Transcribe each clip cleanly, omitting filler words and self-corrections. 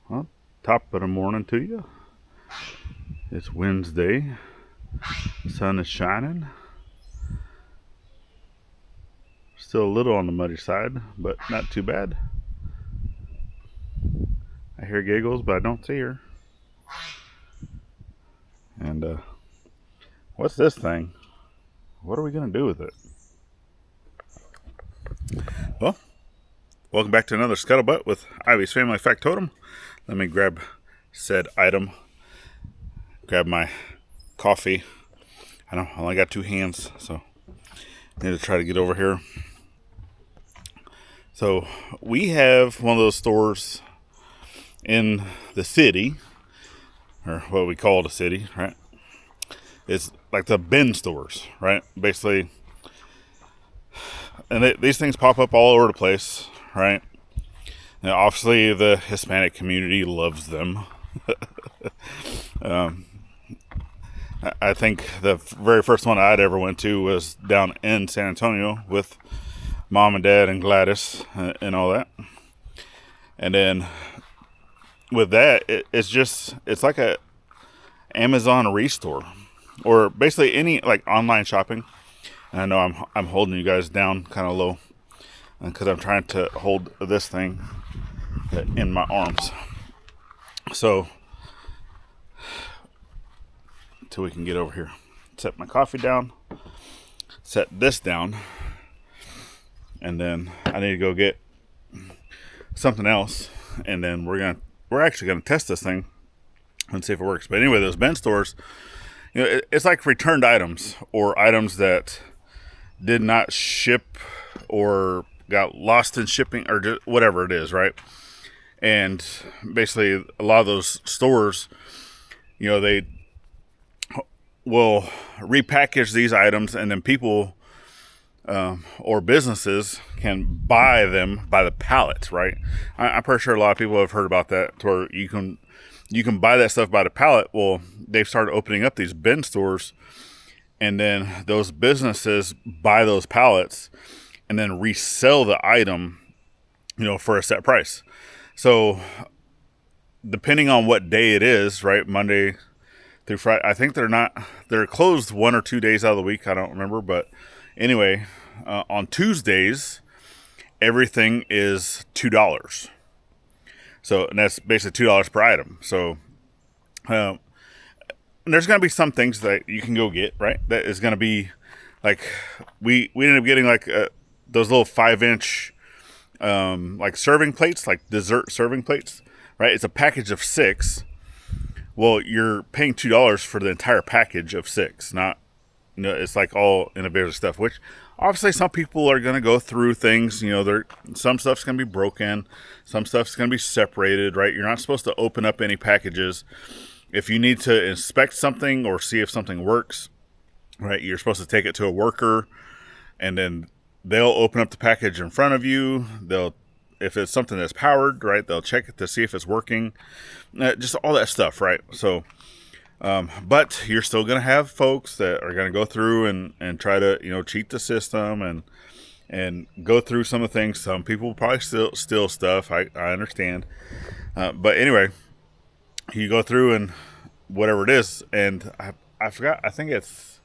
Well, top of the morning to you. It's Wednesday. The sun is shining. Still a little on the muddy side, but not too bad. I hear giggles, but I don't see her. And what's this thing? What are we gonna do with it? Well, welcome back to another Scuttlebutt with Ivy's Family Factotum. Let me grab said item. Grab my coffee. I know I only got two hands, so I need to try to get over here. So we have one of those stores in the city, or what we call the city, right? It's like the bin stores, right? Basically, and these things pop up all over the place, right? And obviously, the Hispanic community loves them. I think the very first one I'd ever went to was down in San Antonio with Mom and Dad and Gladys and all that. And then with that, it's like a Amazon restore, or basically any like online shopping. And I know I'm holding you guys down kind of low because I'm trying to hold this thing in my arms. So till we can get over here, set my coffee down, set this down, and then I need to go get something else, and then we're actually gonna test this thing and see if it works. But anyway, those bin stores, it's like returned items or items that did not ship or got lost in shipping or just whatever it is, right? And basically, a lot of those stores, they will repackage these items, and then people or businesses can buy them by the pallet, right? I'm pretty sure a lot of people have heard about that, to where you can buy that stuff by the pallet. Well, they've started opening up these bin stores, and then those businesses buy those pallets and then resell the item, for a set price. So depending on what day it is, right, Monday through Friday, I think they're closed 1 or 2 days out of the week. I don't remember, but anyway, on Tuesdays, everything is $2. So, and that's basically $2 per item. So, there's going to be some things that you can go get, right? That is going to be like, we ended up getting like those little 5-inch, like serving plates, like dessert serving plates, right? It's a package of 6. Well, you're paying $2 for the entire package of 6, not, it's like all individual stuff, which obviously some people are going to go through things, some stuff's going to be broken, some stuff's going to be separated, right? You're not supposed to open up any packages. If you need to inspect something or see if something works, right, you're supposed to take it to a worker, and then they'll open up the package in front of you. If it's something that's powered, right, they'll check it to see if it's working, just all that stuff, right? So, but you're still going to have folks that are going to go through and try to, cheat the system and go through some of the things. Some people probably steal stuff. I understand. But anyway, you go through and whatever it is, and I forgot, I think it's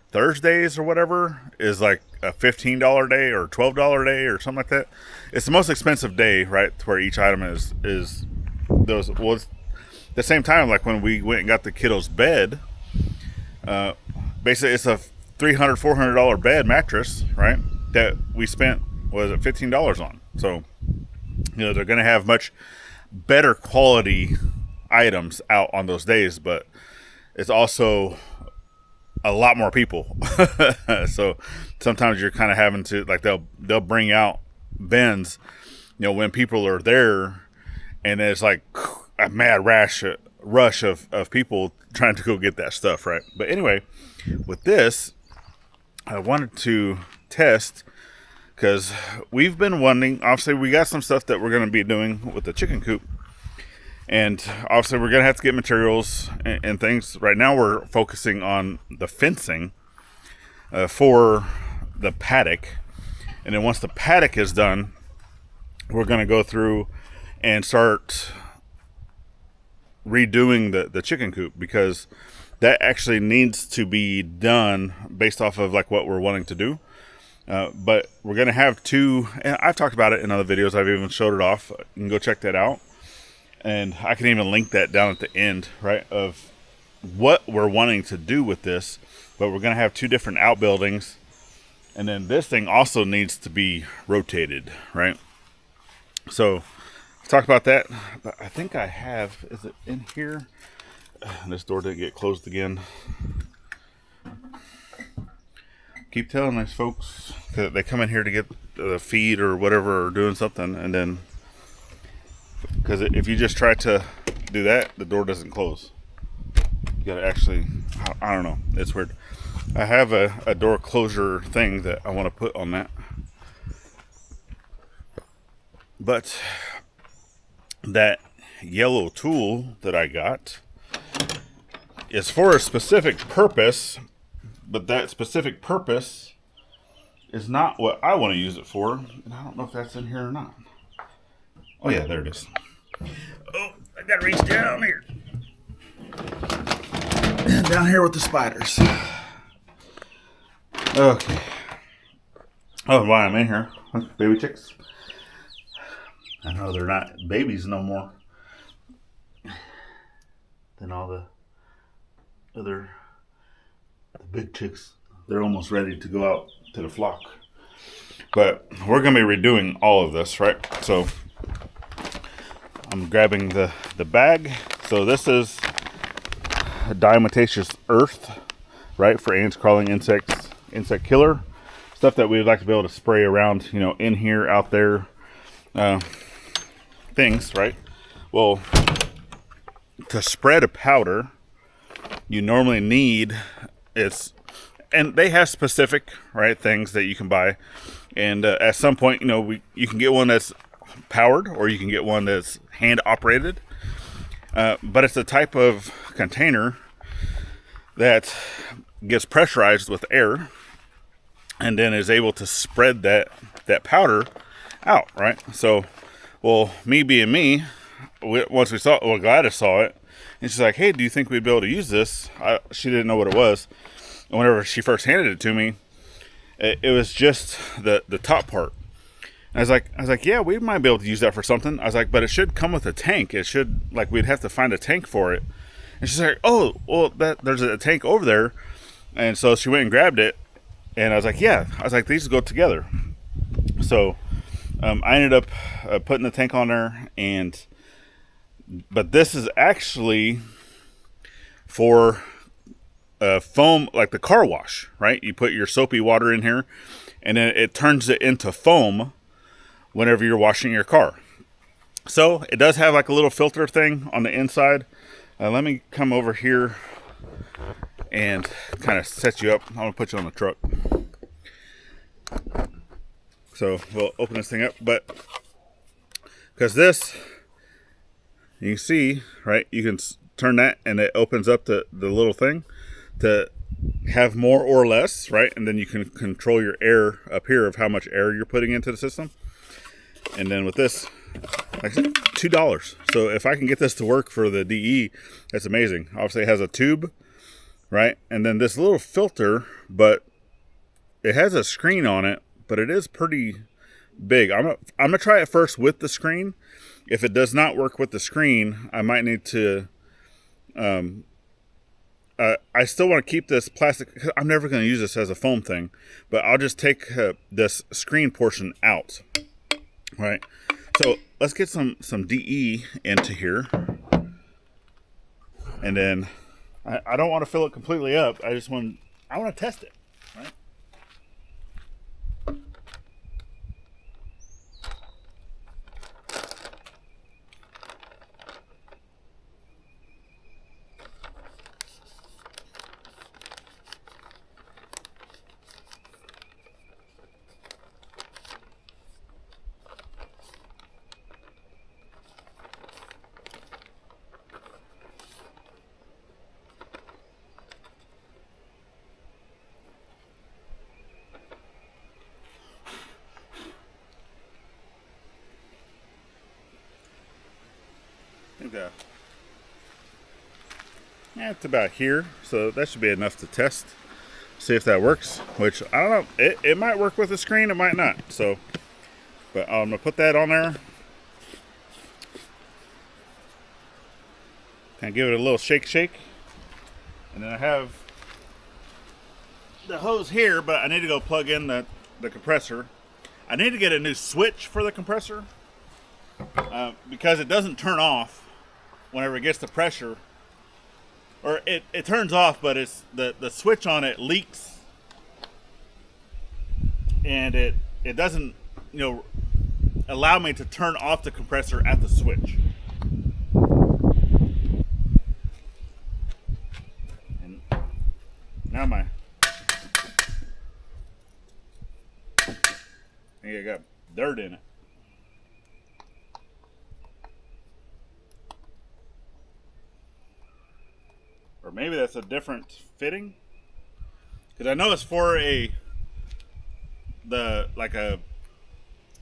Thursdays or whatever is like a $15 day or $12 day or something like that. It's the most expensive day, right? Where each item is those. Well, it's the same time, like when we went and got the kiddo's bed, basically it's a $300-$400 bed mattress, right? That we spent, was it $15 on? So, they're going to have much better quality items out on those days, but it's also a lot more people. So sometimes you're kind of having to, like, they'll bring out bins, when people are there, and it's like a mad rush of people trying to go get that stuff, right? But anyway, with this, I wanted to test, because we've been wanting, obviously we got some stuff that we're going to be doing with the chicken coop, and obviously we're going to have to get materials and things. Right now we're focusing on the fencing for the paddock, and then once the paddock is done, we're going to go through and start redoing the chicken coop, because that actually needs to be done based off of like what we're wanting to do. But we're going to have two, and I've talked about it in other videos. I've even showed it off. You can go check that out. And I can even link that down at the end, right, of what we're wanting to do with this. But we're going to have two different outbuildings. And then this thing also needs to be rotated, right? So let's talk about that. But I think I have, is it in here? This door didn't get closed again. Keep telling these folks that they come in here to get the feed or whatever, or doing something, and then, because if you just try to do that, the door doesn't close. You gotta actually, I don't know, it's weird. I have a door closure thing that I want to put on that, but that yellow tool that I got is for a specific purpose, but that specific purpose is not what I want to use it for, and I don't know if that's in here or not. Oh yeah, there it is. Oh, I gotta reach down here. Down here with the spiders. Okay. Oh, why I'm in here. Baby chicks. I know they're not babies no more. Then all the other big chicks, they're almost ready to go out to the flock. But we're going to be redoing all of this, right? So I'm grabbing the bag. So this is a diatomaceous earth, right, for ants, crawling insects, insect killer, stuff that we'd like to be able to spray around, you know, in here, out there, things, right? Well, to spread a powder, you normally need, and they have specific, right, things that you can buy. And at some point, you know, you can get one that's powered, or you can get one that's hand operated. But it's a type of container that gets pressurized with air, and then is able to spread that powder out, right? So, well, me being me, once we saw, well, Gladys saw it, and she's like, "Hey, do you think we'd be able to use this?" She didn't know what it was. And whenever she first handed it to me, it was just the top part. And I was like, yeah, we might be able to use that for something. I was like, but it should come with a tank. It should, like, we'd have to find a tank for it. And she's like, oh, well, there's a tank over there. And so she went and grabbed it. And I was like, yeah. I was like, these go together. So I ended up putting the tank on there. But this is actually for foam, like the car wash, right? You put your soapy water in here, and then it turns it into foam whenever you're washing your car. So it does have like a little filter thing on the inside. Let me come over here and kind of set you up. I'm gonna put you on the truck. So we'll open this thing up, but because this, you can see, right, you can turn that and it opens up the little thing to have more or less, right? And then you can control your air up here of how much air you're putting into the system. And then with this, like I said, $2. So if I can get this to work for the DE, that's amazing. Obviously it has a tube, right? And then this little filter, but it has a screen on it, but it is pretty big. I'm gonna try it first with the screen. If it does not work with the screen, I might need to, I still want to keep this plastic. I'm never going to use this as a foam thing, but I'll just take this screen portion out. Right. So let's get some DE into here. And then I don't want to fill it completely up. I want to test it. Right. I think Yeah, it's about here, so that should be enough to test. See if that works, which I don't know. It might work with the screen, it might not. So, but I'm gonna put that on there. Kind of give it a little shake, and then I have the hose here, but I need to go plug in the compressor. I need to get a new switch for the compressor because it doesn't turn off whenever it gets the pressure. Or it turns off, but it's the switch on it leaks, and it doesn't, you know, allow me to turn off the compressor at the switch. And now I think I got dirt in it. Or maybe that's a different fitting, because I know it's for a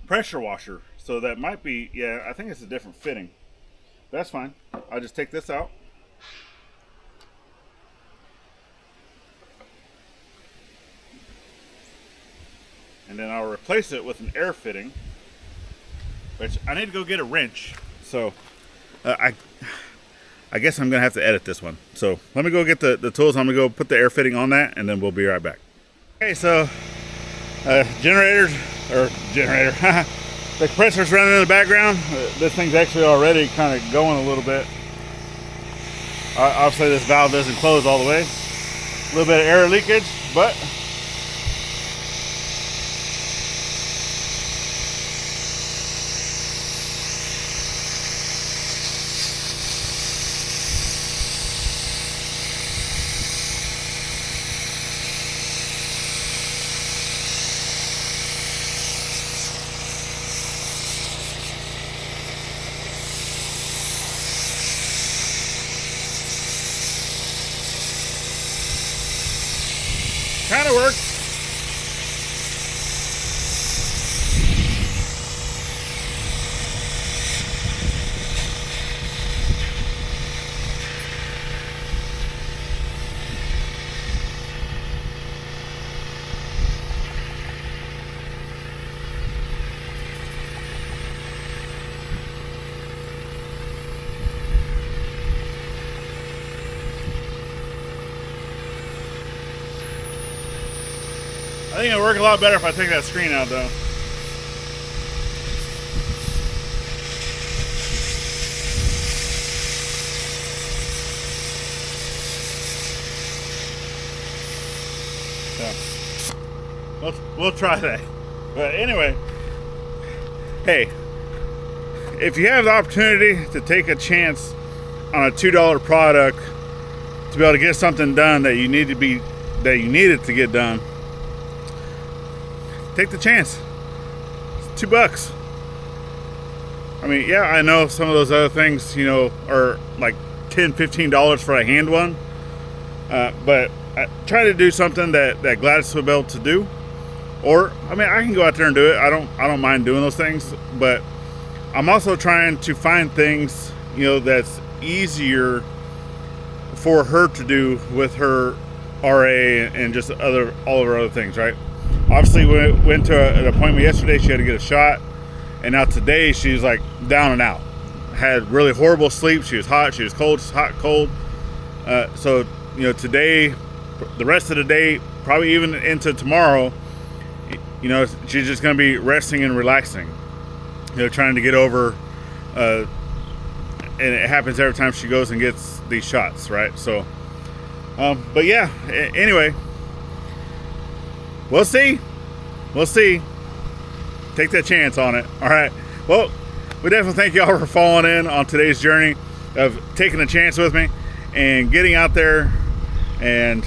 pressure washer, so that might be, yeah, I think it's a different fitting. That's fine. I'll just take this out. And then I'll replace it with an air fitting, which I need to go get a wrench. So I guess I'm going to have to edit this one. So let me go get the tools. I'm going to go put the air fitting on that, and then we'll be right back. Okay, so generator, the compressor's running in the background. This thing's actually already kind of going a little bit. Obviously this valve doesn't close all the way. A little bit of air leakage, but kind of works. I think it'll work a lot better if I take that screen out, though. So, we'll try that. But anyway, hey, if you have the opportunity to take a chance on a $2 product to be able to get something done that you needed to get done, take the chance. It's $2. I mean, yeah, I know some of those other things, you know, are like $10, $15 for a hand one. But I try to do something that Gladys will be able to do. Or, I mean, I can go out there and do it. I don't mind doing those things. But I'm also trying to find things, you know, that's easier for her to do with her RA and just all of her other things, right? Obviously, we went to an appointment yesterday. She had to get a shot, and now today she's like down and out. Had really horrible sleep. She was hot. She was cold. Hot, cold. So you know, today, the rest of the day, probably even into tomorrow, you know, she's just going to be resting and relaxing. You know, trying to get over. And it happens every time she goes and gets these shots, right? So, but yeah. Anyway. We'll see. Take that chance on it. All right. Well, we definitely thank y'all for following in on today's journey of taking a chance with me and getting out there and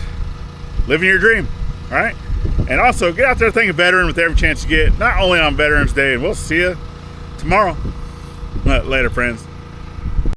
living your dream. All right. And also get out there thinking veteran with every chance you get, not only on Veterans Day. And we'll see you tomorrow. Later, friends.